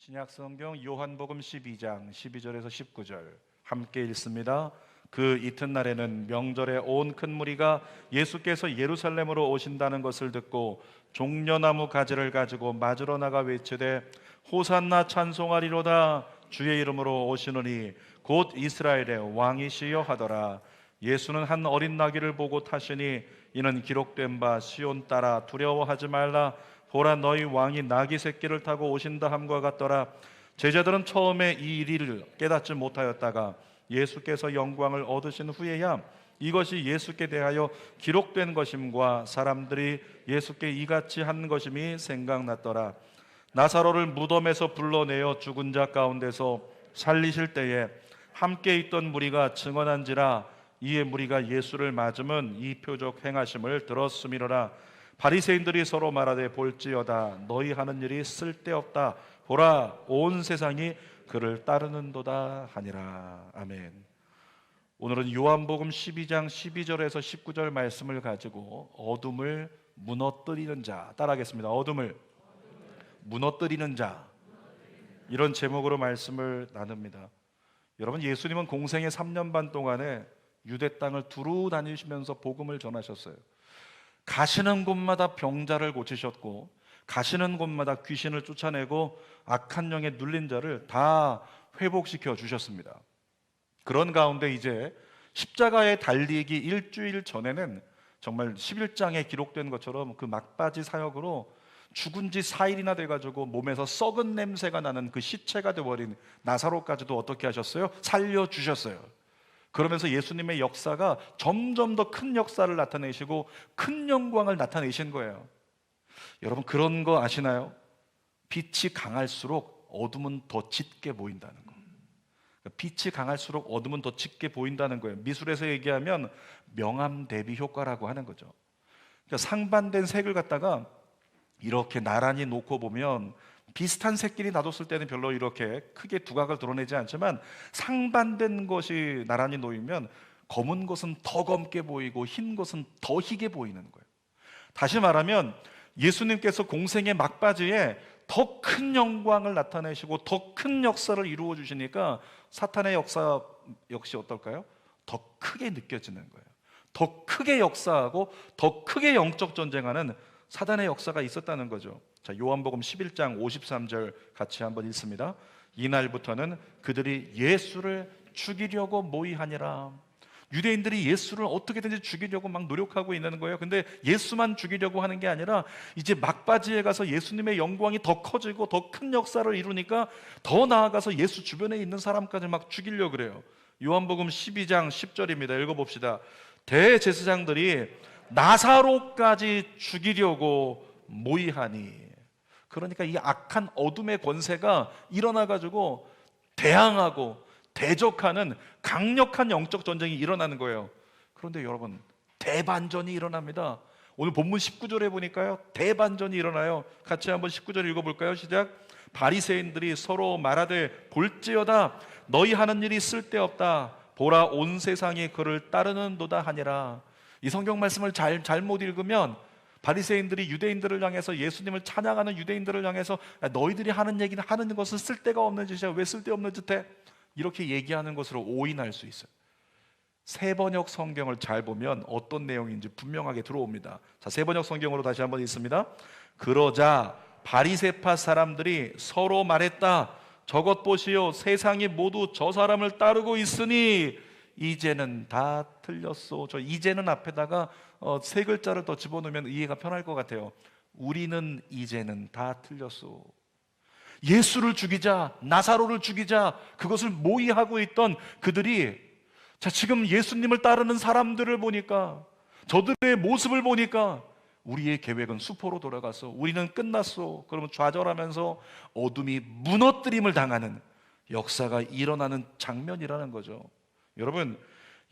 신약성경 요한복음 12장 12절에서 19절 함께 읽습니다. 그 이튿날에는 명절에 온 큰 무리가 예수께서 예루살렘으로 오신다는 것을 듣고 종려나무 가지를 가지고 맞으러 나가 외치되 호산나 찬송하리로다. 주의 이름으로 오시느니 곧 이스라엘의 왕이시여 하더라. 예수는 한 어린 나귀를 보고 타시니 이는 기록된 바 시온 따라 두려워하지 말라. 보라, 너희 왕이 나귀 새끼를 타고 오신다 함과 같더라. 제자들은 처음에 이 일을 깨닫지 못하였다가 예수께서 영광을 얻으신 후에야 이것이 예수께 대하여 기록된 것임과 사람들이 예수께 이같이 한 것임이 생각났더라. 나사로를 무덤에서 불러내어 죽은 자 가운데서 살리실 때에 함께 있던 무리가 증언한지라. 이에 무리가 예수를 맞으면 이 표적 행하심을 들었음이로라. 바리새인들이 서로 말하되 볼지어다. 너희 하는 일이 쓸데없다. 보라, 온 세상이 그를 따르는도다 하니라. 아멘. 오늘은 요한복음 12장 12절에서 19절 말씀을 가지고 어둠을 무너뜨리는 자, 따라하겠습니다. 어둠을 무너뜨리는 자, 이런 제목으로 말씀을 나눕니다. 여러분, 예수님은 공생의 3년 반 동안에 유대 땅을 두루 다니시면서 복음을 전하셨어요. 가시는 곳마다 병자를 고치셨고, 가시는 곳마다 귀신을 쫓아내고 악한 영에 눌린 자를 다 회복시켜 주셨습니다. 그런 가운데 이제 십자가에 달리기 일주일 전에는 정말 11장에 기록된 것처럼 그 막바지 사역으로 죽은 지 4일이나 돼가지고 몸에서 썩은 냄새가 나는 그 시체가 되어버린 나사로까지도 어떻게 하셨어요? 살려주셨어요. 그러면서 예수님의 역사가 점점 더 큰 역사를 나타내시고 큰 영광을 나타내신 거예요. 여러분, 그런 거 아시나요? 빛이 강할수록 어둠은 더 짙게 보인다는 거. 빛이 강할수록 어둠은 더 짙게 보인다는 거예요. 미술에서 얘기하면 명암 대비 효과라고 하는 거죠. 그러니까 상반된 색을 갖다가 이렇게 나란히 놓고 보면 비슷한 색끼리 놔뒀을 때는 별로 이렇게 크게 두각을 드러내지 않지만 상반된 것이 나란히 놓이면 검은 것은 더 검게 보이고 흰 것은 더 희게 보이는 거예요. 다시 말하면 예수님께서 공생의 막바지에 더 큰 영광을 나타내시고 더 큰 역사를 이루어 주시니까 사탄의 역사 역시 어떨까요? 더 크게 느껴지는 거예요. 더 크게 역사하고 더 크게 영적 전쟁하는 사단의 역사가 있었다는 거죠. 자, 요한복음 11장 53절 같이 한번 읽습니다. 이날부터는 그들이 예수를 죽이려고 모의하니라. 유대인들이 예수를 어떻게든지 죽이려고 막 노력하고 있는 거예요. 근데 예수만 죽이려고 하는 게 아니라 이제 막바지에 가서 예수님의 영광이 더 커지고 더 큰 역사를 이루니까 더 나아가서 예수 주변에 있는 사람까지 막 죽이려고 그래요. 요한복음 12장 10절입니다. 읽어봅시다. 대제사장들이 나사로까지 죽이려고 모의하니. 그러니까 이 악한 어둠의 권세가 일어나가지고 대항하고 대적하는 강력한 영적 전쟁이 일어나는 거예요. 그런데 여러분, 대반전이 일어납니다. 오늘 본문 19절에 보니까요, 대반전이 일어나요. 같이 한번 19절 읽어볼까요? 시작. 바리새인들이 서로 말하되 볼지어다. 너희 하는 일이 쓸데없다. 보라, 온 세상이 그를 따르는도다 하니라. 이 성경 말씀을 잘못 읽으면 바리새인들이 유대인들을 향해서, 예수님을 찬양하는 유대인들을 향해서 너희들이 하는 얘기는 하는 것은 쓸데가 없는 짓이야. 왜 쓸데없는 짓 해? 이렇게 얘기하는 것으로 오인할 수 있어요. 세번역 성경을 잘 보면 어떤 내용인지 분명하게 들어옵니다. 자, 세번역 성경으로 다시 한번 읽습니다. 그러자 바리새파 사람들이 서로 말했다. 저것 보시오. 세상이 모두 저 사람을 따르고 있으니 이제는 다 틀렸소. 저 이제는 앞에다가 세 글자를 더 집어넣으면 이해가 편할 것 같아요. 우리는 이제는 다 틀렸소. 예수를 죽이자, 나사로를 죽이자, 그것을 모의하고 있던 그들이, 자, 지금 예수님을 따르는 사람들을 보니까, 저들의 모습을 보니까 우리의 계획은 수포로 돌아가서 우리는 끝났소. 그러면 좌절하면서 어둠이 무너뜨림을 당하는 역사가 일어나는 장면이라는 거죠. 여러분,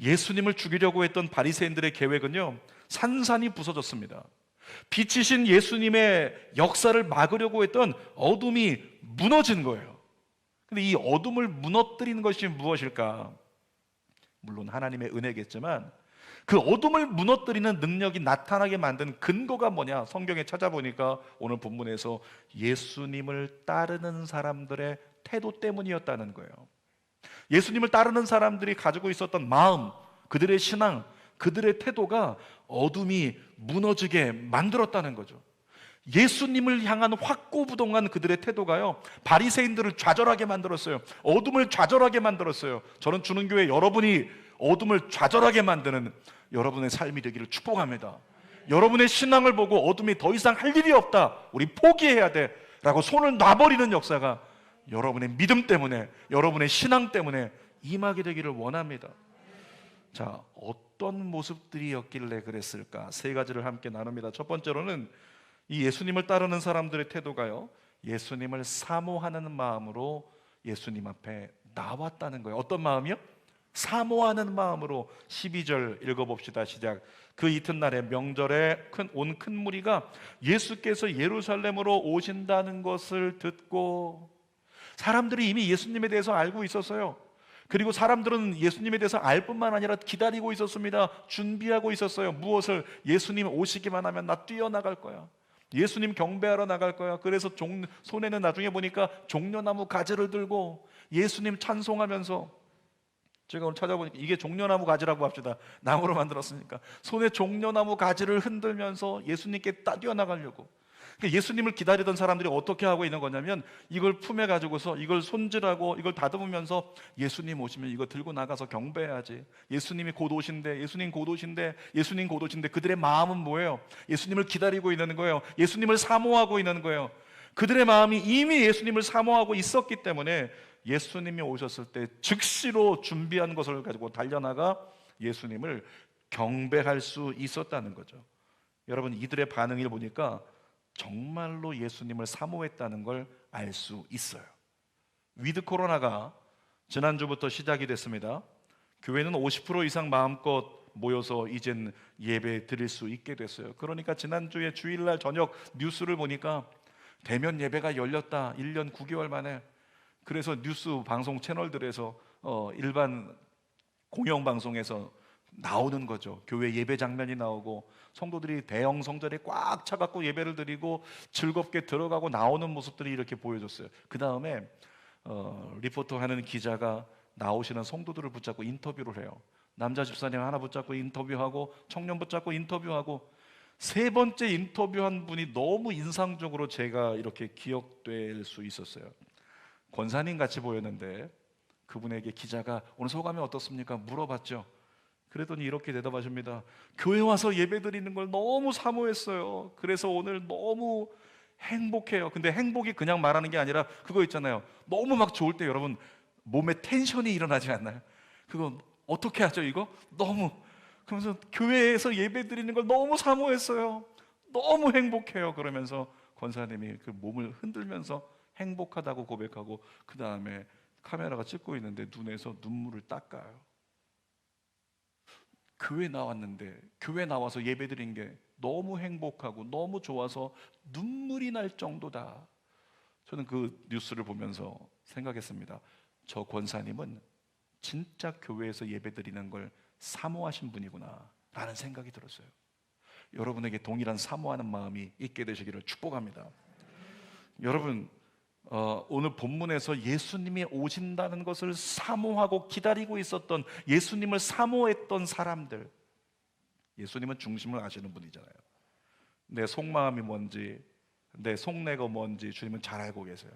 예수님을 죽이려고 했던 바리새인들의 계획은요, 산산이 부서졌습니다. 빛이신 예수님의 역사를 막으려고 했던 어둠이 무너진 거예요. 근데 이 어둠을 무너뜨리는 것이 무엇일까? 물론 하나님의 은혜겠지만 그 어둠을 무너뜨리는 능력이 나타나게 만든 근거가 뭐냐? 성경에 찾아보니까 오늘 본문에서 예수님을 따르는 사람들의 태도 때문이었다는 거예요. 예수님을 따르는 사람들이 가지고 있었던 마음, 그들의 신앙, 그들의 태도가 어둠이 무너지게 만들었다는 거죠. 예수님을 향한 확고부동한 그들의 태도가요, 바리새인들을 좌절하게 만들었어요. 어둠을 좌절하게 만들었어요. 저는 주는교회 여러분이 어둠을 좌절하게 만드는 여러분의 삶이 되기를 축복합니다. 여러분의 신앙을 보고 어둠이 더 이상 할 일이 없다, 우리 포기해야 돼 라고 손을 놔버리는 역사가 여러분의 믿음 때문에, 여러분의 신앙 때문에 임하게 되기를 원합니다. 자, 어떤 모습들이었길래 그랬을까? 세 가지를 함께 나눕니다. 첫 번째로는 이 예수님을 따르는 사람들의 태도가요, 예수님을 사모하는 마음으로 예수님 앞에 나왔다는 거예요. 어떤 마음이요? 사모하는 마음으로. 12절 읽어봅시다. 시작. 그 이튿날에 명절에 온 큰 무리가 예수께서 예루살렘으로 오신다는 것을 듣고, 사람들이 이미 예수님에 대해서 알고 있었어요. 그리고 사람들은 예수님에 대해서 알 뿐만 아니라 기다리고 있었습니다. 준비하고 있었어요. 무엇을? 예수님 오시기만 하면 나 뛰어나갈 거야, 예수님 경배하러 나갈 거야. 그래서 손에는 나중에 보니까 종려나무 가지를 들고 예수님 찬송하면서, 제가 오늘 찾아보니까 이게 종려나무 가지라고 합시다. 나무로 만들었으니까 손에 종려나무 가지를 흔들면서 예수님께 뛰어나가려고. 그러니까 예수님을 기다리던 사람들이 어떻게 하고 있는 거냐면, 이걸 품에 가지고서 이걸 손질하고 이걸 다듬으면서 예수님 오시면 이거 들고 나가서 경배해야지, 예수님이 곧 오신대, 예수님 곧 오신대, 예수님 곧 오신대. 그들의 마음은 뭐예요? 예수님을 기다리고 있는 거예요. 예수님을 사모하고 있는 거예요. 그들의 마음이 이미 예수님을 사모하고 있었기 때문에 예수님이 오셨을 때 즉시로 준비한 것을 가지고 달려나가 예수님을 경배할 수 있었다는 거죠. 여러분, 이들의 반응을 보니까 정말로 예수님을 사모했다는 걸 알 수 있어요. 위드 코로나가 지난주부터 시작이 됐습니다. 교회는 50% 이상 마음껏 모여서 이젠 예배 드릴 수 있게 됐어요. 그러니까 지난주에 주일날 저녁 뉴스를 보니까 대면 예배가 열렸다, 1년 9개월 만에. 그래서 뉴스 방송 채널들에서 일반 공영방송에서 나오는 거죠. 교회 예배 장면이 나오고 성도들이 대형 성전에 꽉 차갖고 예배를 드리고 즐겁게 들어가고 나오는 모습들이 이렇게 보여줬어요. 그 다음에 리포터 하는 기자가 나오시는 성도들을 붙잡고 인터뷰를 해요. 남자 집사님 하나 붙잡고 인터뷰하고 청년 붙잡고 인터뷰하고, 세 번째 인터뷰한 분이 너무 인상적으로 제가 이렇게 기억될 수 있었어요. 권사님 같이 보였는데 그분에게 기자가 오늘 소감이 어떻습니까? 물어봤죠. 그랬더니 이렇게 대답하십니다. 교회 와서 예배 드리는 걸 너무 사모했어요. 그래서 오늘 너무 행복해요. 근데 행복이 그냥 말하는 게 아니라 그거 있잖아요, 너무 막 좋을 때 여러분 몸에 텐션이 일어나지 않나요? 그거 어떻게 하죠 이거? 너무, 그러면서 교회에서 예배 드리는 걸 너무 사모했어요, 너무 행복해요. 그러면서 권사님이 그 몸을 흔들면서 행복하다고 고백하고, 그 다음에 카메라가 찍고 있는데 눈에서 눈물을 닦아요. 교회 나왔는데, 교회 나와서 예배드린 게 너무 행복하고 너무 좋아서 눈물이 날 정도다. 저는 그 뉴스를 보면서 생각했습니다. 저 권사님은 진짜 교회에서 예배드리는 걸 사모하신 분이구나 라는 생각이 들었어요. 여러분에게 동일한 사모하는 마음이 있게 되시기를 축복합니다. 여러분, 오늘 본문에서 예수님이 오신다는 것을 사모하고 기다리고 있었던, 예수님을 사모했던 사람들, 예수님은 중심을 아시는 분이잖아요. 내 속마음이 뭔지, 내 속내가 뭔지 주님은 잘 알고 계세요.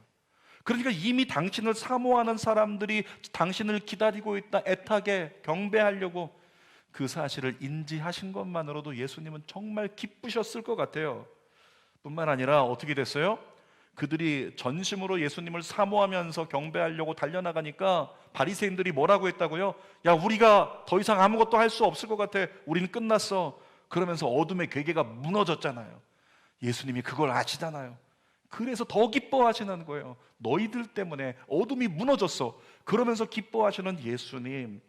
그러니까 이미 당신을 사모하는 사람들이 당신을 기다리고 있다, 애타게 경배하려고, 그 사실을 인지하신 것만으로도 예수님은 정말 기쁘셨을 것 같아요. 뿐만 아니라 어떻게 됐어요? 그들이 전심으로 예수님을 사모하면서 경배하려고 달려나가니까 바리새인들이 뭐라고 했다고요? 야, 우리가 더 이상 아무것도 할 수 없을 것 같아, 우리는 끝났어. 그러면서 어둠의 괴계가 무너졌잖아요. 예수님이 그걸 아시잖아요. 그래서 더 기뻐하시는 거예요. 너희들 때문에 어둠이 무너졌어. 그러면서 기뻐하시는 예수님,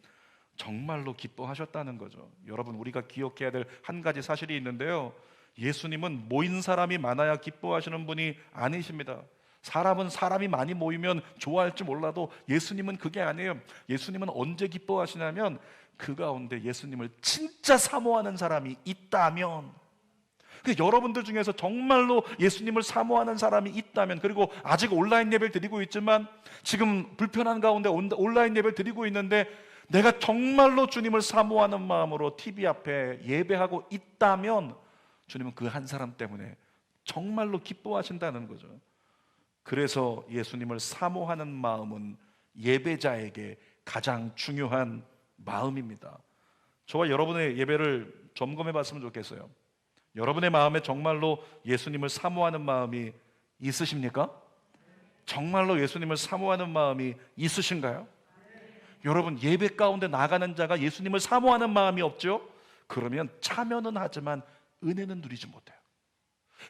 정말로 기뻐하셨다는 거죠. 여러분, 우리가 기억해야 될 한 가지 사실이 있는데요, 예수님은 모인 사람이 많아야 기뻐하시는 분이 아니십니다. 사람은 사람이 많이 모이면 좋아할지 몰라도 예수님은 그게 아니에요. 예수님은 언제 기뻐하시냐면 그 가운데 예수님을 진짜 사모하는 사람이 있다면, 여러분들 중에서 정말로 예수님을 사모하는 사람이 있다면, 그리고 아직 온라인 예배를 드리고 있지만 지금 불편한 가운데 온라인 예배를 드리고 있는데 내가 정말로 주님을 사모하는 마음으로 TV 앞에 예배하고 있다면 주님은 그 한 사람 때문에 정말로 기뻐하신다는 거죠. 그래서 예수님을 사모하는 마음은 예배자에게 가장 중요한 마음입니다. 저와 여러분의 예배를 점검해 봤으면 좋겠어요. 여러분의 마음에 정말로 예수님을 사모하는 마음이 있으십니까? 정말로 예수님을 사모하는 마음이 있으신가요? 여러분, 예배 가운데 나가는 자가 예수님을 사모하는 마음이 없죠? 그러면 참여는 하지만 은혜는 누리지 못해요.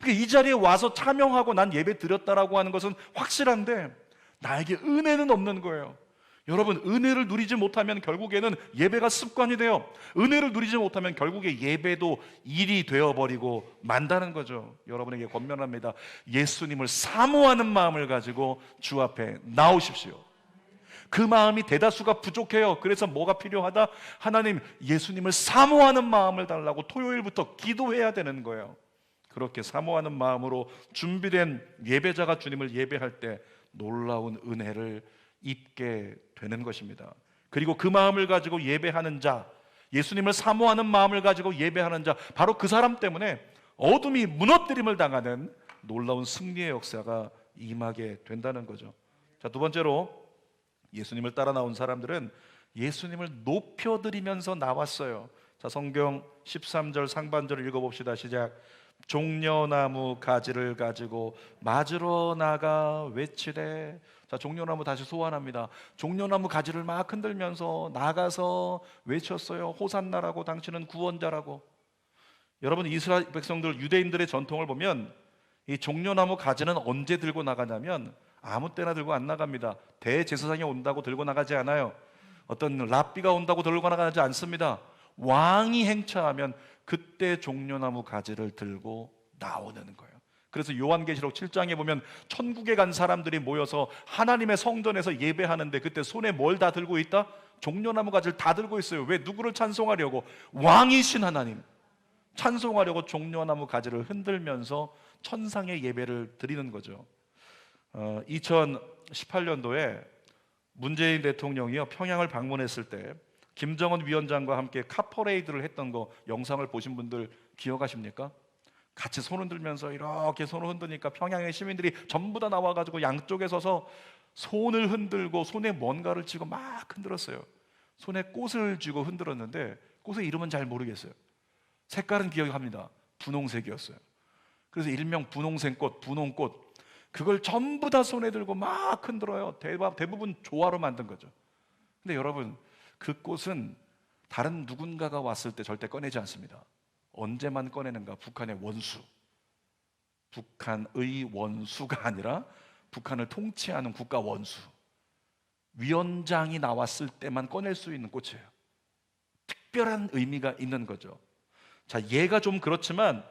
이 자리에 와서 참여하고 난 예배 드렸다라고 하는 것은 확실한데 나에게 은혜는 없는 거예요. 여러분, 은혜를 누리지 못하면 결국에는 예배가 습관이 돼요. 은혜를 누리지 못하면 결국에 예배도 일이 되어버리고 만다는 거죠. 여러분에게 권면합니다. 예수님을 사모하는 마음을 가지고 주 앞에 나오십시오. 그 마음이 대다수가 부족해요. 그래서 뭐가 필요하다? 하나님, 예수님을 사모하는 마음을 달라고 토요일부터 기도해야 되는 거예요. 그렇게 사모하는 마음으로 준비된 예배자가 주님을 예배할 때 놀라운 은혜를 입게 되는 것입니다. 그리고 그 마음을 가지고 예배하는 자, 예수님을 사모하는 마음을 가지고 예배하는 자, 바로 그 사람 때문에 어둠이 무너뜨림을 당하는 놀라운 승리의 역사가 임하게 된다는 거죠. 자, 두 번째로 예수님을 따라 나온 사람들은 예수님을 높여드리면서 나왔어요. 자, 성경 13절 상반절을 읽어봅시다. 시작. 종려나무 가지를 가지고 맞으러 나가 외치되. 자, 종려나무 다시 소환합니다. 종려나무 가지를 막 흔들면서 나가서 외쳤어요. 호산나라고, 당신은 구원자라고. 여러분, 이스라엘 백성들, 유대인들의 전통을 보면 이 종려나무 가지는 언제 들고 나가냐면 아무 때나 들고 안 나갑니다. 대제사장이 온다고 들고 나가지 않아요. 어떤 랍비가 온다고 들고 나가지 않습니다. 왕이 행차하면 그때 종려나무 가지를 들고 나오는 거예요. 그래서 요한계시록 7장에 보면 천국에 간 사람들이 모여서 하나님의 성전에서 예배하는데 그때 손에 뭘 다 들고 있다? 종려나무 가지를 다 들고 있어요. 왜? 누구를 찬송하려고? 왕이신 하나님 찬송하려고 종려나무 가지를 흔들면서 천상의 예배를 드리는 거죠. 2018년도에 문재인 대통령이요 평양을 방문했을 때 김정은 위원장과 함께 카퍼레이드를 했던 거 영상을 보신 분들 기억하십니까? 같이 손 흔들면서 이렇게 손을 흔드니까 평양의 시민들이 전부 다 나와가지고 양쪽에 서서 손을 흔들고 손에 뭔가를 쥐고 막 흔들었어요. 손에 꽃을 쥐고 흔들었는데 꽃의 이름은 잘 모르겠어요. 색깔은 기억합니다. 분홍색이었어요. 그래서 일명 분홍색꽃, 분홍꽃, 그걸 전부 다 손에 들고 막 흔들어요. 대부분 조화로 만든 거죠. 근데 여러분, 그 꽃은 다른 누군가가 왔을 때 절대 꺼내지 않습니다. 언제만 꺼내는가? 북한의 원수, 북한의 원수가 아니라 북한을 통치하는 국가 원수, 위원장이 나왔을 때만 꺼낼 수 있는 꽃이에요. 특별한 의미가 있는 거죠. 자, 얘가 좀 그렇지만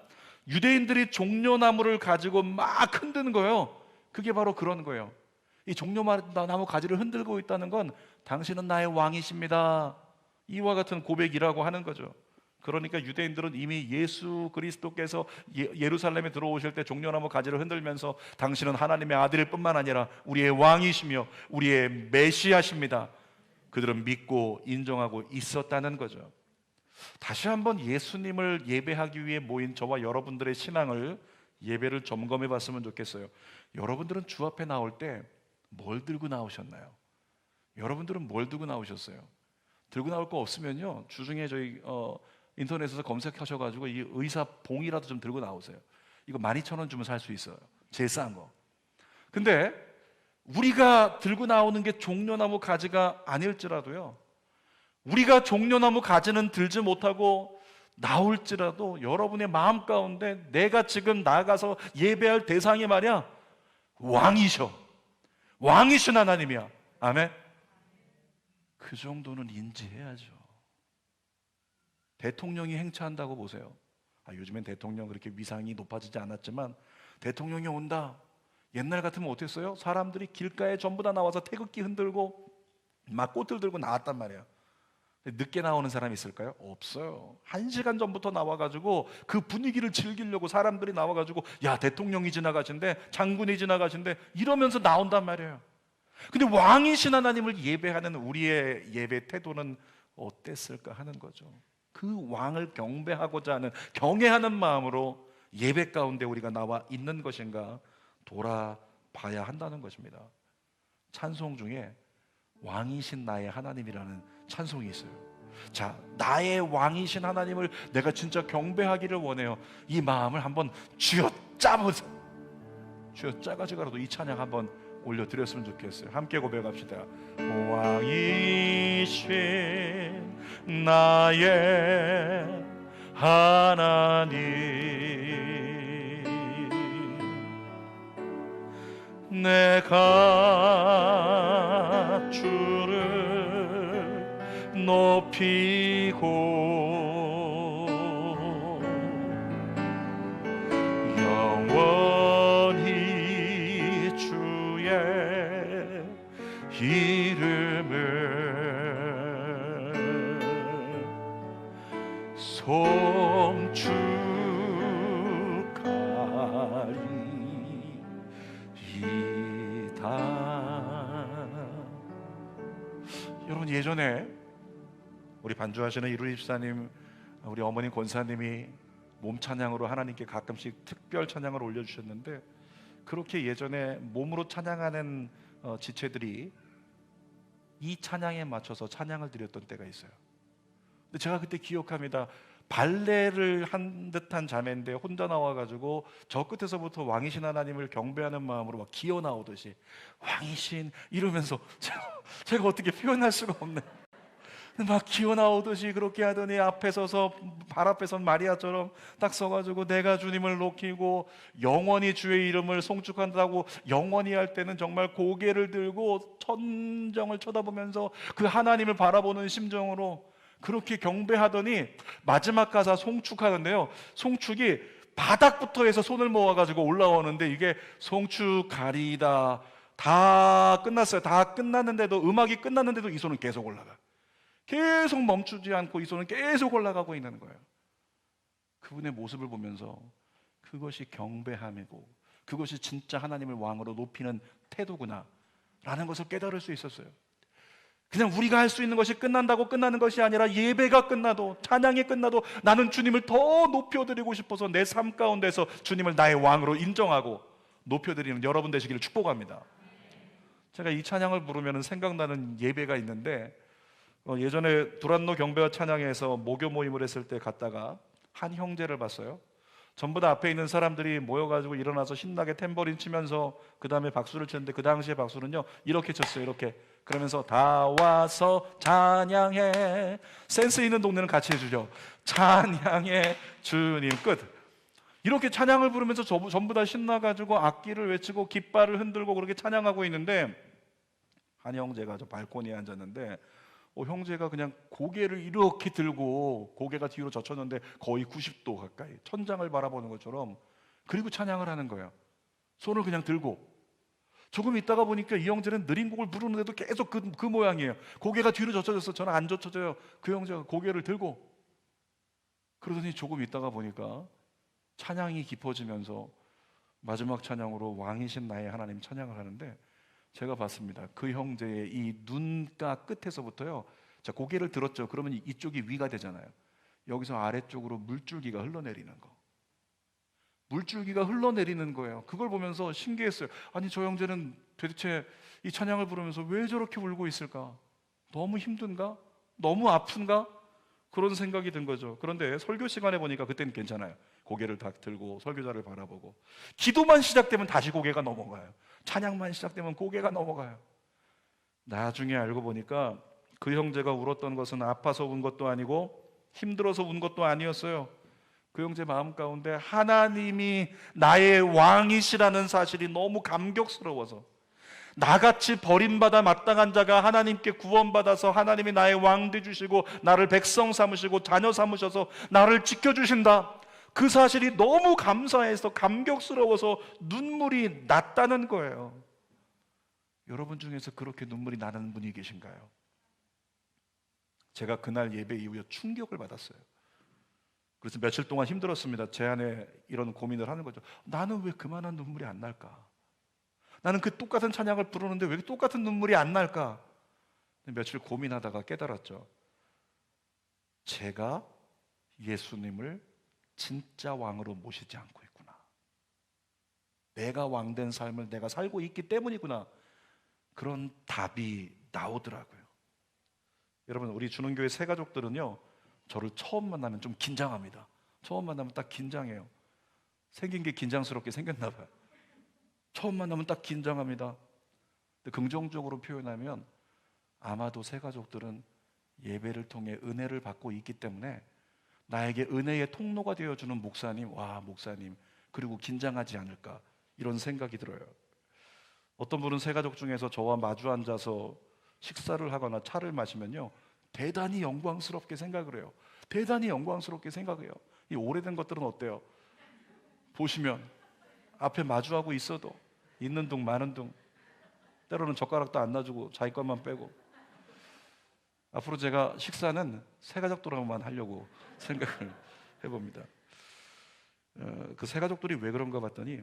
유대인들이 종려나무를 가지고 막 흔드는 거예요. 그게 바로 그런 거예요. 이 종려나무 가지를 흔들고 있다는 건 당신은 나의 왕이십니다, 이와 같은 고백이라고 하는 거죠. 그러니까 유대인들은 이미 예수 그리스도께서 예루살렘에 들어오실 때 종려나무 가지를 흔들면서 당신은 하나님의 아들일 뿐만 아니라 우리의 왕이시며 우리의 메시아십니다, 그들은 믿고 인정하고 있었다는 거죠. 다시 한번 예수님을 예배하기 위해 모인 저와 여러분들의 신앙을, 예배를 점검해 봤으면 좋겠어요. 여러분들은 주 앞에 나올 때 뭘 들고 나오셨나요? 여러분들은 뭘 들고 나오셨어요? 들고 나올 거 없으면요, 주중에 저희 인터넷에서 검색하셔가지고 이 의사 봉이라도 좀 들고 나오세요. 이거 12,000원 주면 살 수 있어요. 제일 싼 거. 근데 우리가 들고 나오는 게 종려나무 가지가 아닐지라도요, 우리가 종려나무 가지는 들지 못하고 나올지라도 여러분의 마음 가운데 내가 지금 나가서 예배할 대상이 말이야, 왕이셔. 왕이신 하나님이야. 아멘. 그 정도는 인지해야죠. 대통령이 행차한다고 보세요. 요즘엔 대통령 그렇게 위상이 높아지지 않았지만 대통령이 온다, 옛날 같으면 어땠어요? 사람들이 길가에 전부 다 나와서 태극기 흔들고 막 꽃들 들고 나왔단 말이에요. 늦게 나오는 사람이 있을까요? 없어요. 1시간 전부터 나와가지고 그 분위기를 즐기려고 사람들이 나와가지고 야, 대통령이 지나가신대, 장군이 지나가신대 이러면서 나온단 말이에요. 근데 왕이신 하나님을 예배하는 우리의 예배 태도는 어땠을까 하는 거죠. 그 왕을 경배하고자 하는 경외하는 마음으로 예배 가운데 우리가 나와 있는 것인가 돌아봐야 한다는 것입니다. 찬송 중에 왕이신 나의 하나님이라는 찬송이 있어요. 자, 나의 왕이신 하나님을 내가 진짜 경배하기를 원해요. 이 마음을 한번 쥐어짜보자. 쥐어짜가지고라도 이 찬양 한번 올려드렸으면 좋겠어요. 함께 고백합시다. 왕이신 나의 하나님, 내가 주를 높이고 영원히 주의 이름을 송축하리이다. 여러분, 예전에 우리 반주하시는 이루리 집사님, 우리 어머님 권사님이 몸 찬양으로 하나님께 가끔씩 특별 찬양을 올려주셨는데, 그렇게 예전에 몸으로 찬양하는 지체들이 이 찬양에 맞춰서 찬양을 드렸던 때가 있어요. 근데 제가 그때 기억합니다. 발레를 한 듯한 자매인데 혼자 나와가지고 저 끝에서부터 왕이신 하나님을 경배하는 마음으로 막 기어 나오듯이 왕이신 이러면서 제가 어떻게 표현할 수가 없네. 막 기어 나오듯이 그렇게 하더니 앞에 서서 발 앞에 선 마리아처럼 딱 서가지고 내가 주님을 높이고 영원히 주의 이름을 송축한다고 영원히 할 때는 정말 고개를 들고 천정을 쳐다보면서 그 하나님을 바라보는 심정으로 그렇게 경배하더니 마지막 가사 송축하는데요, 송축이 바닥부터 해서 손을 모아가지고 올라오는데 이게 송축하리이다 다 끝났어요. 다 끝났는데도, 음악이 끝났는데도 이 손은 계속 올라가, 계속 멈추지 않고 이 손은 계속 올라가고 있는 거예요. 그분의 모습을 보면서 그것이 경배함이고 그것이 진짜 하나님을 왕으로 높이는 태도구나 라는 것을 깨달을 수 있었어요. 그냥 우리가 할 수 있는 것이 끝난다고 끝나는 것이 아니라 예배가 끝나도, 찬양이 끝나도 나는 주님을 더 높여드리고 싶어서 내 삶 가운데서 주님을 나의 왕으로 인정하고 높여드리는 여러분 되시기를 축복합니다. 제가 이 찬양을 부르면 생각나는 예배가 있는데, 예전에 두란노 경배와 찬양에서 모교 모임을 했을 때 갔다가 한 형제를 봤어요. 전부 다 앞에 있는 사람들이 모여가지고 일어나서 신나게 탬버린 치면서 그 다음에 박수를 쳤는데, 그 당시의 박수는요 이렇게 쳤어요. 이렇게. 그러면서 다 와서 찬양해. 센스 있는 동네는 같이 해주죠. 찬양해 주님. 끝. 이렇게 찬양을 부르면서 전부 다 신나가지고 악기를 외치고 깃발을 흔들고 그렇게 찬양하고 있는데, 한 형제가 저 발코니에 앉았는데 형제가 그냥 고개를 이렇게 들고 고개가 뒤로 젖혔는데 거의 90도 가까이 천장을 바라보는 것처럼, 그리고 찬양을 하는 거예요. 손을 그냥 들고. 조금 있다가 보니까 이 형제는 느린 곡을 부르는데도 계속 그 모양이에요. 고개가 뒤로 젖혀져서 저는 안 젖혀져요. 그 형제가 고개를 들고. 그러더니 조금 있다가 보니까 찬양이 깊어지면서 마지막 찬양으로 왕이신 나의 하나님 찬양을 하는데, 제가 봤습니다. 그 형제의 이 눈가 끝에서부터요, 자, 고개를 들었죠. 그러면 이쪽이 위가 되잖아요. 여기서 아래쪽으로 물줄기가 흘러내리는 거. 물줄기가 흘러내리는 거예요. 그걸 보면서 신기했어요. 아니, 저 형제는 도대체 이 찬양을 부르면서 왜 저렇게 울고 있을까? 너무 힘든가? 너무 아픈가? 그런 생각이 든 거죠. 그런데 설교 시간에 보니까 그때는 괜찮아요. 고개를 다 들고 설교자를 바라보고. 기도만 시작되면 다시 고개가 넘어가요. 찬양만 시작되면 고개가 넘어가요. 나중에 알고 보니까 그 형제가 울었던 것은 아파서 운 것도 아니고 힘들어서 운 것도 아니었어요. 그 형제 마음 가운데 하나님이 나의 왕이시라는 사실이 너무 감격스러워서, 나같이 버림받아 마땅한 자가 하나님께 구원받아서 하나님이 나의 왕 되주시고 나를 백성 삼으시고 자녀 삼으셔서 나를 지켜주신다, 그 사실이 너무 감사해서 감격스러워서 눈물이 났다는 거예요. 여러분 중에서 그렇게 눈물이 나는 분이 계신가요? 제가 그날 예배 이후에 충격을 받았어요. 그래서 며칠 동안 힘들었습니다. 제 안에 이런 고민을 하는 거죠. 나는 왜 그만한 눈물이 안 날까? 나는 그 똑같은 찬양을 부르는데 왜 똑같은 눈물이 안 날까? 며칠 고민하다가 깨달았죠. 제가 예수님을 진짜 왕으로 모시지 않고 있구나. 내가 왕된 삶을 내가 살고 있기 때문이구나. 그런 답이 나오더라고요. 여러분, 우리 주는교회 새 가족들은요, 저를 처음 만나면 좀 긴장합니다. 처음 만나면 딱 긴장해요. 생긴 게 긴장스럽게 생겼나 봐요. 처음 만나면 딱 긴장합니다. 근데 긍정적으로 표현하면 아마도 새 가족들은 예배를 통해 은혜를 받고 있기 때문에 나에게 은혜의 통로가 되어주는 목사님, 와, 목사님, 그리고 긴장하지 않을까, 이런 생각이 들어요. 어떤 분은 새 가족 중에서 저와 마주 앉아서 식사를 하거나 차를 마시면요, 대단히 영광스럽게 생각을 해요. 대단히 영광스럽게 생각해요. 이 오래된 것들은 어때요? 보시면 앞에 마주하고 있어도 있는 둥 마는 둥, 때로는 젓가락도 안 놔주고 자기 것만 빼고. 앞으로 제가 식사는 새 가족들하고만 하려고 생각을 해봅니다. 그 새 가족들이 왜 그런가 봤더니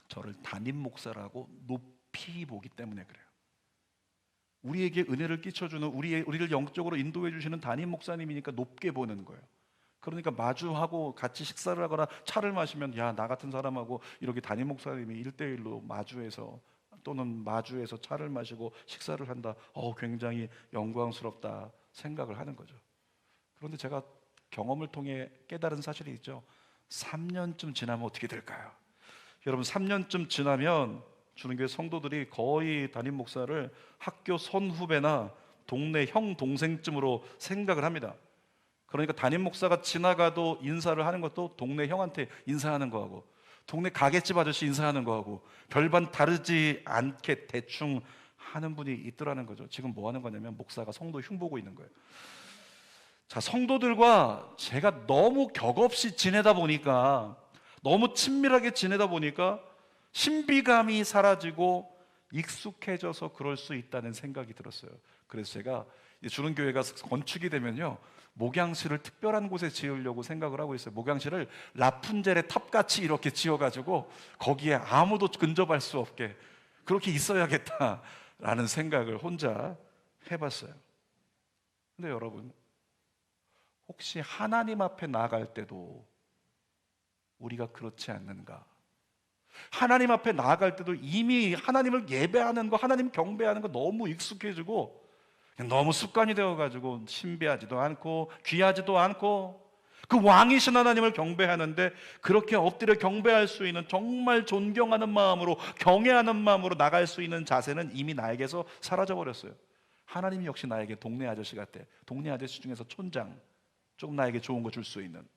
저를 담임 목사라고 높이 보기 때문에 그래요. 우리에게 은혜를 끼쳐주는, 우리를 영적으로 인도해 주시는 담임 목사님이니까 높게 보는 거예요. 그러니까 마주하고 같이 식사를 하거나 차를 마시면, 야, 나 같은 사람하고 이렇게 담임 목사님이 1대1로 마주해서 또는 마주해서 차를 마시고 식사를 한다, 굉장히 영광스럽다 생각을 하는 거죠. 그런데 제가 경험을 통해 깨달은 사실이 있죠. 3년쯤 지나면 어떻게 될까요? 여러분, 3년쯤 지나면 주는교회 성도들이 거의 담임 목사를 학교 선후배나 동네 형 동생쯤으로 생각을 합니다. 그러니까 담임 목사가 지나가도 인사를 하는 것도 동네 형한테 인사하는 거하고 동네 가게집 아저씨 인사하는 거하고 별반 다르지 않게 대충 하는 분이 있더라는 거죠. 지금 뭐 하는 거냐면 목사가 성도 흉보고 있는 거예요. 자, 성도들과 제가 너무 격없이 지내다 보니까, 너무 친밀하게 지내다 보니까 신비감이 사라지고 익숙해져서 그럴 수 있다는 생각이 들었어요. 그래서 제가 주는교회가 건축이 되면요, 목양실을 특별한 곳에 지으려고 생각을 하고 있어요. 목양실을 라푼젤의 탑같이 이렇게 지어가지고 거기에 아무도 근접할 수 없게 그렇게 있어야겠다라는 생각을 혼자 해봤어요. 근데 여러분, 혹시 하나님 앞에 나아갈 때도 우리가 그렇지 않는가? 하나님 앞에 나아갈 때도 이미 하나님을 예배하는 거, 하나님 경배하는 거 너무 익숙해지고 너무 습관이 되어가지고 신비하지도 않고 귀하지도 않고, 그 왕이신 하나님을 경배하는데 그렇게 엎드려 경배할 수 있는, 정말 존경하는 마음으로, 경외하는 마음으로 나갈 수 있는 자세는 이미 나에게서 사라져버렸어요. 하나님 역시 나에게 동네 아저씨 같아. 동네 아저씨 중에서 촌장, 조금 나에게 좋은 거 줄 수 있는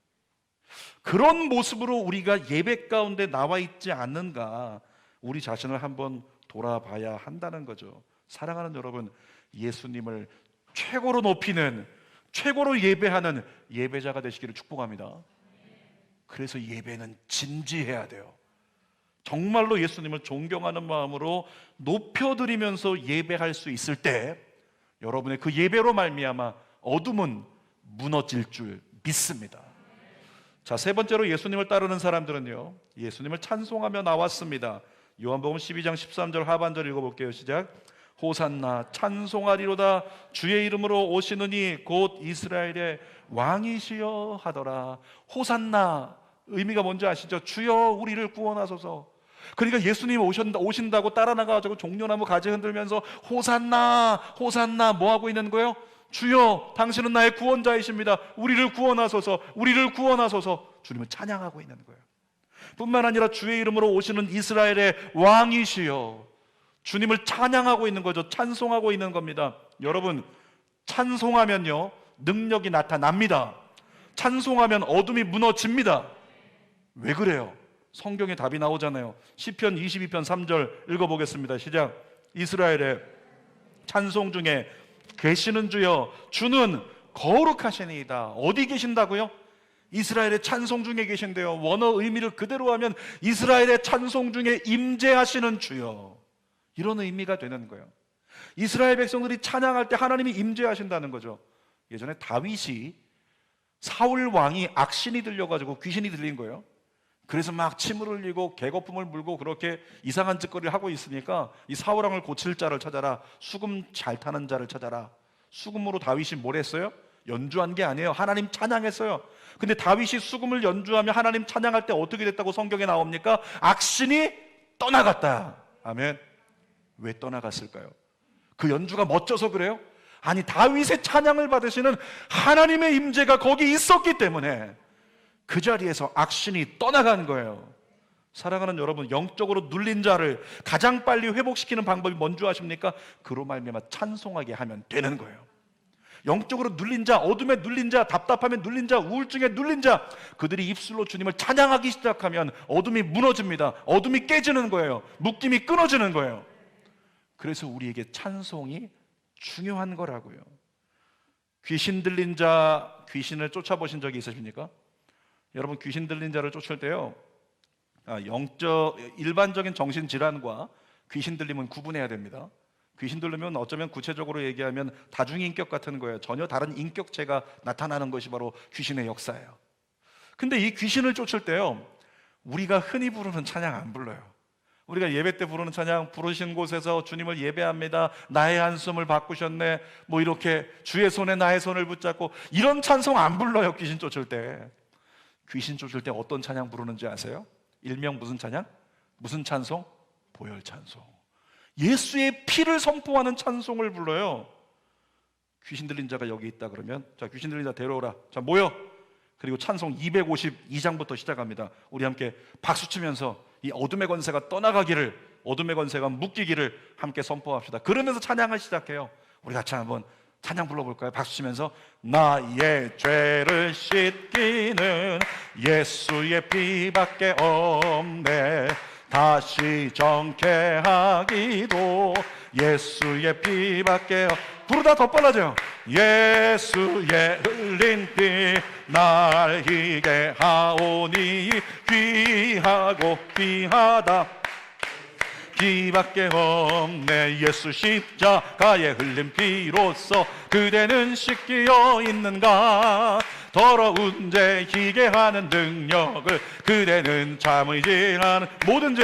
그런 모습으로 우리가 예배 가운데 나와 있지 않는가, 우리 자신을 한번 돌아봐야 한다는 거죠. 사랑하는 여러분, 예수님을 최고로 높이는, 최고로 예배하는 예배자가 되시기를 축복합니다. 그래서 예배는 진지해야 돼요. 정말로 예수님을 존경하는 마음으로 높여드리면서 예배할 수 있을 때 여러분의 그 예배로 말미암아 어둠은 무너질 줄 믿습니다. 자, 세 번째로 예수님을 따르는 사람들은요, 예수님을 찬송하며 나왔습니다. 요한복음 12장 13절 하반절 읽어볼게요. 시작. 호산나 찬송하리로다 주의 이름으로 오시느니 곧 이스라엘의 왕이시여 하더라. 호산나 의미가 뭔지 아시죠? 주여 우리를 구원하소서. 그러니까 예수님 오신다고 따라 나가가지고 종려나무 가지 흔들면서 호산나 호산나 뭐 하고 있는 거예요? 주여 당신은 나의 구원자이십니다. 우리를 구원하소서, 우리를 구원하소서. 주님을 찬양하고 있는 거예요. 뿐만 아니라 주의 이름으로 오시는 이스라엘의 왕이시여, 주님을 찬양하고 있는 거죠. 찬송하고 있는 겁니다. 여러분, 찬송하면요 능력이 나타납니다. 찬송하면 어둠이 무너집니다. 왜 그래요? 성경에 답이 나오잖아요. 시편 22편 3절 읽어보겠습니다. 시작. 이스라엘의 찬송 중에 계시는 주여 주는 거룩하시니이다. 어디 계신다고요? 이스라엘의 찬송 중에 계신데요. 원어 의미를 그대로 하면 이스라엘의 찬송 중에 임재하시는 주여, 이런 의미가 되는 거예요. 이스라엘 백성들이 찬양할 때 하나님이 임재하신다는 거죠. 예전에 다윗이 사울 왕이 악신이 들려가지고 귀신이 들린 거예요. 그래서 막 침을 흘리고 개거품을 물고 그렇게 이상한 짓거리를 하고 있으니까 이 사울 왕을 고칠 자를 찾아라, 수금 잘 타는 자를 찾아라. 수금으로 다윗이 뭘 했어요? 연주한 게 아니에요. 하나님 찬양했어요. 근데 다윗이 수금을 연주하며 하나님 찬양할 때 어떻게 됐다고 성경에 나옵니까? 악신이 떠나갔다. 아멘. 왜 떠나갔을까요? 그 연주가 멋져서 그래요? 아니, 다윗의 찬양을 받으시는 하나님의 임재가 거기 있었기 때문에 그 자리에서 악신이 떠나간 거예요. 사랑하는 여러분, 영적으로 눌린 자를 가장 빨리 회복시키는 방법이 뭔지 아십니까? 그로 말미암아 찬송하게 하면 되는 거예요. 영적으로 눌린 자, 어둠에 눌린 자, 답답함에 눌린 자, 우울증에 눌린 자, 그들이 입술로 주님을 찬양하기 시작하면 어둠이 무너집니다. 어둠이 깨지는 거예요. 묶임이 끊어지는 거예요. 그래서 우리에게 찬송이 중요한 거라고요. 귀신 들린 자, 귀신을 쫓아보신 적이 있으십니까? 여러분, 귀신 들린 자를 쫓을 때요, 일반적인 정신질환과 귀신 들림은 구분해야 됩니다. 귀신 들리면 어쩌면 구체적으로 얘기하면 다중인격 같은 거예요. 전혀 다른 인격체가 나타나는 것이 바로 귀신의 역사예요. 근데 이 귀신을 쫓을 때요, 우리가 흔히 부르는 찬양 안 불러요. 우리가 예배 때 부르는 찬양, 부르신 곳에서 주님을 예배합니다, 나의 한숨을 바꾸셨네, 뭐 이렇게 주의 손에 나의 손을 붙잡고, 이런 찬송 안 불러요. 귀신 쫓을 때. 귀신 쫓을 때 어떤 찬양 부르는지 아세요? 일명 무슨 찬양? 무슨 찬송? 보혈 찬송. 예수의 피를 선포하는 찬송을 불러요. 귀신 들린 자가 여기 있다 그러면, 자, 귀신 들린 자 데려오라, 자, 모여. 그리고 찬송 252장부터 시작합니다. 우리 함께 박수 치면서 이 어둠의 권세가 떠나가기를, 어둠의 권세가 묶이기를 함께 선포합시다. 그러면서 찬양을 시작해요. 우리 같이 한번 찬양 불러볼까요? 박수 치면서 나의 죄를 씻기는 예수의 피밖에 없네, 다시 정케하기도 예수의 피밖에 부르다 더 빨라져요. 예수의 흘린 피 날 희게 하오니 귀하고 귀하다, 피밖에 없네. 예수 십자가에 흘린 피로써 그대는 씻기어 있는가, 더러운 죄 희게 하는 능력을 그대는 참으지 않은, 모든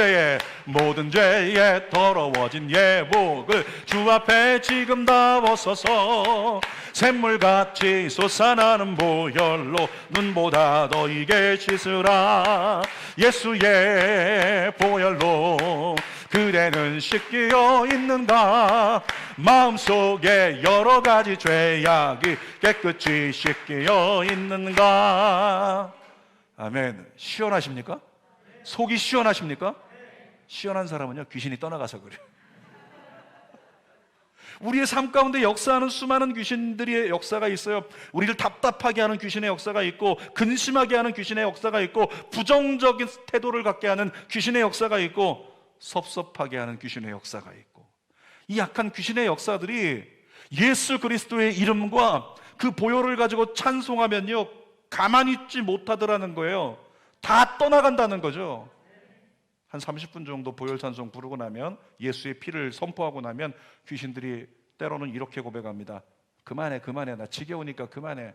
죄에 더러워진 예복을 주 앞에 지금 다 벗어서 샘물같이 솟아나는 보혈로 눈보다 더 이게 씻으라. 예수의 보혈로 그대는 씻기어 있는가, 마음속에 여러 가지 죄악이 깨끗이 씻기어 있는가. 아멘. 시원하십니까? 속이 시원하십니까? 시원한 사람은요, 귀신이 떠나가서 그래요. 우리의 삶 가운데 역사하는 수많은 귀신들의 역사가 있어요. 우리를 답답하게 하는 귀신의 역사가 있고, 근심하게 하는 귀신의 역사가 있고, 부정적인 태도를 갖게 하는 귀신의 역사가 있고, 섭섭하게 하는 귀신의 역사가 있고, 이 약한 귀신의 역사들이 예수 그리스도의 이름과 그 보혈을 가지고 찬송하면요, 가만히 있지 못하더라는 거예요. 다 떠나간다는 거죠. 한 30분 정도 보혈 찬송 부르고 나면, 예수의 피를 선포하고 나면 귀신들이 때로는 이렇게 고백합니다. 그만해, 나 지겨우니까 그만해.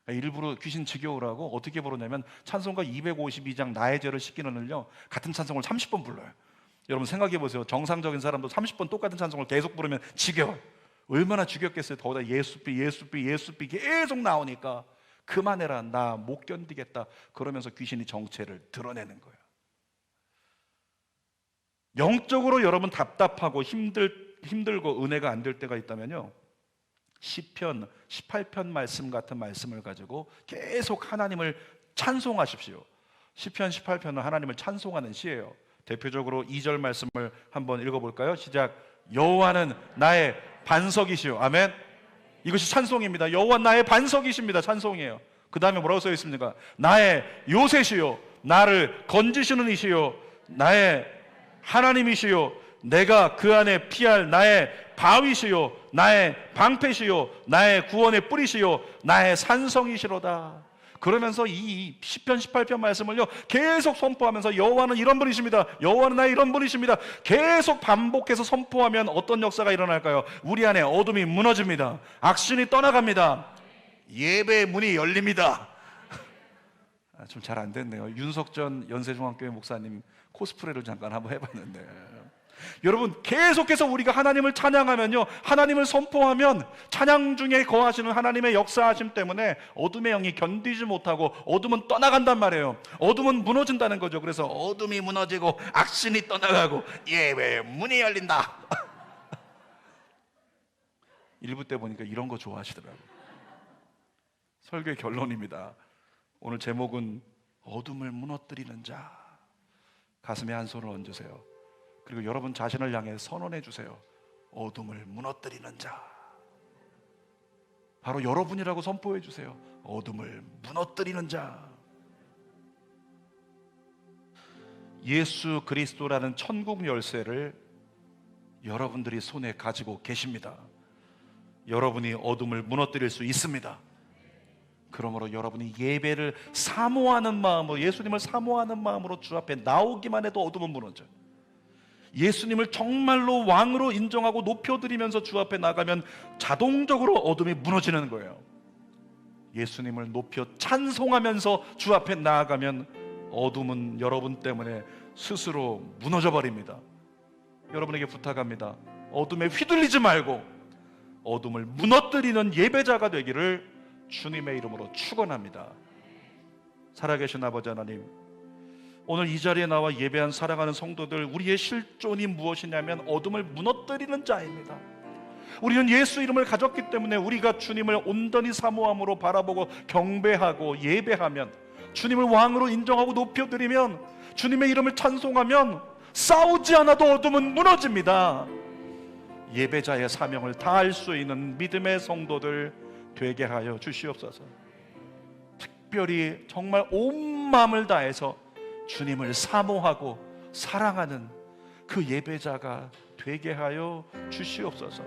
일부러 귀신 지겨우라고 어떻게 부르냐면, 찬송가 252장 나의 죄를 씻기는을요, 같은 찬송을 30번 불러요. 여러분 생각해 보세요. 정상적인 사람도 30번 똑같은 찬송을 계속 부르면 지겨워요. 얼마나 지겹겠어요. 더구나 예수피 계속 나오니까 그만해라, 나 못 견디겠다, 그러면서 귀신이 정체를 드러내는 거예요. 영적으로 여러분 답답하고 힘들고 은혜가 안 될 때가 있다면요, 시편 18편 말씀 같은 말씀을 가지고 계속 하나님을 찬송하십시오. 시편 18편은 하나님을 찬송하는 시예요. 대표적으로 2절 말씀을 한번 읽어볼까요? 시작. 여호와는 나의 반석이시오. 아멘. 이것이 찬송입니다. 여호와 나의 반석이십니다. 찬송이에요. 그 다음에 뭐라고 써 있습니까? 나의 요새시오, 나를 건지시는 이시오, 나의 하나님이시오, 내가 그 안에 피할 나의 바위시오, 나의 방패시오, 나의 구원의 뿌리시오, 나의 산성이시로다. 그러면서 이 시편 18편 말씀을요 계속 선포하면서 여호와는 이런 분이십니다, 여호와는 나의 이런 분이십니다 계속 반복해서 선포하면 어떤 역사가 일어날까요? 우리 안에 어둠이 무너집니다. 악신이 떠나갑니다. 예배의 문이 열립니다. 좀 잘 안 됐네요. 윤석전 연세중앙교회 목사님 코스프레를 잠깐 한번 해봤는데, 여러분 계속해서 우리가 하나님을 찬양하면요, 하나님을 선포하면 찬양 중에 거하시는 하나님의 역사하심 때문에 어둠의 영이 견디지 못하고 어둠은 떠나간단 말이에요. 어둠은 무너진다는 거죠. 그래서 어둠이 무너지고 악신이 떠나가고 예배의 문이 열린다. 일부 때 보니까 이런 거 좋아하시더라고요. 설교의 결론입니다. 오늘 제목은 어둠을 무너뜨리는 자. 가슴에 한 손을 얹으세요. 그리고 여러분 자신을 향해 선언해 주세요. 어둠을 무너뜨리는 자. 바로 여러분이라고 선포해 주세요. 어둠을 무너뜨리는 자. 예수 그리스도라는 천국 열쇠를 여러분들이 손에 가지고 계십니다. 여러분이 어둠을 무너뜨릴 수 있습니다. 그러므로 여러분이 예배를 사모하는 마음으로, 예수님을 사모하는 마음으로 주 앞에 나오기만 해도 어둠은 무너져요. 예수님을 정말로 왕으로 인정하고 높여드리면서 주 앞에 나가면 자동적으로 어둠이 무너지는 거예요. 예수님을 높여 찬송하면서 주 앞에 나아가면 어둠은 여러분 때문에 스스로 무너져 버립니다. 여러분에게 부탁합니다. 어둠에 휘둘리지 말고 어둠을 무너뜨리는 예배자가 되기를 주님의 이름으로 축원합니다. 살아계신 아버지 하나님, 오늘 이 자리에 나와 예배한 사랑하는 성도들, 우리의 실존이 무엇이냐면 어둠을 무너뜨리는 자입니다. 우리는 예수 이름을 가졌기 때문에 우리가 주님을 온전히 사모함으로 바라보고 경배하고 예배하면, 주님을 왕으로 인정하고 높여드리면, 주님의 이름을 찬송하면 싸우지 않아도 어둠은 무너집니다. 예배자의 사명을 다할 수 있는 믿음의 성도들 되게 하여 주시옵소서. 특별히 정말 온 마음을 다해서 주님을 사모하고 사랑하는 그 예배자가 되게 하여 주시옵소서.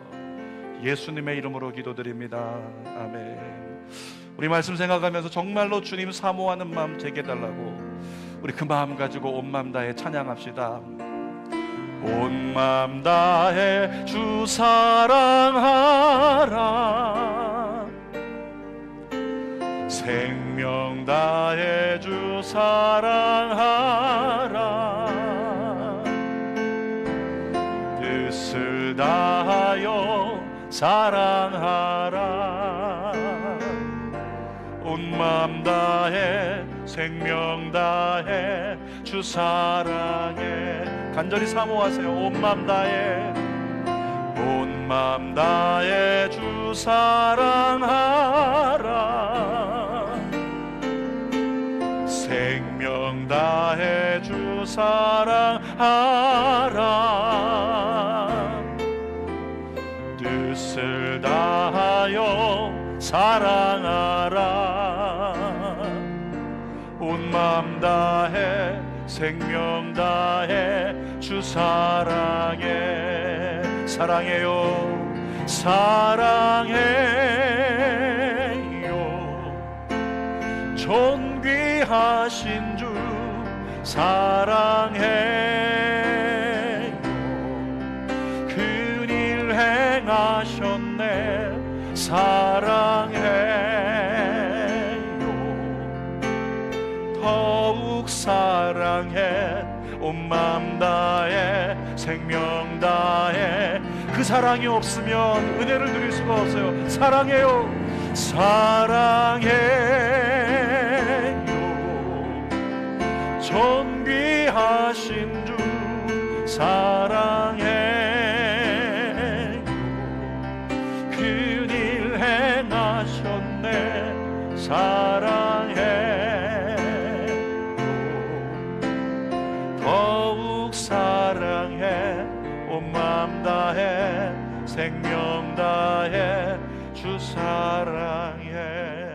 예수님의 이름으로 기도드립니다. 아멘. 우리 말씀 생각하면서 정말로 주님 사모하는 마음 제게 달라고, 우리 그 마음 가지고 온 마음 다해 찬양합시다. 온 마음 다해 주 사랑하라, 생명 다해 주 사랑하라, 뜻을 다하여 사랑하라, 온 마음 다해 생명 다해 주 사랑해. 간절히 사모하세요. 온 마음 다해, 온 마음 다해 주 사랑하라, 생명 다해 주 사랑하라, 뜻을 다하여 사랑하라, 온 마음 다해 생명 다해 주 사랑해. 사랑해요, 사랑해요, 존귀하신 주 사랑해요, 큰일 행하셨네 사랑해요, 더욱 사랑해, 온 마음 다해 생명 다해. 그 사랑이 없으면 은혜를 누릴 수가 없어요. 사랑해요, 사랑해요, 존귀하신 주 사랑해요, 큰일 행하셨네 사랑해요, 더욱 사랑해, 온 마음 다해 생명 다해 주 사랑해.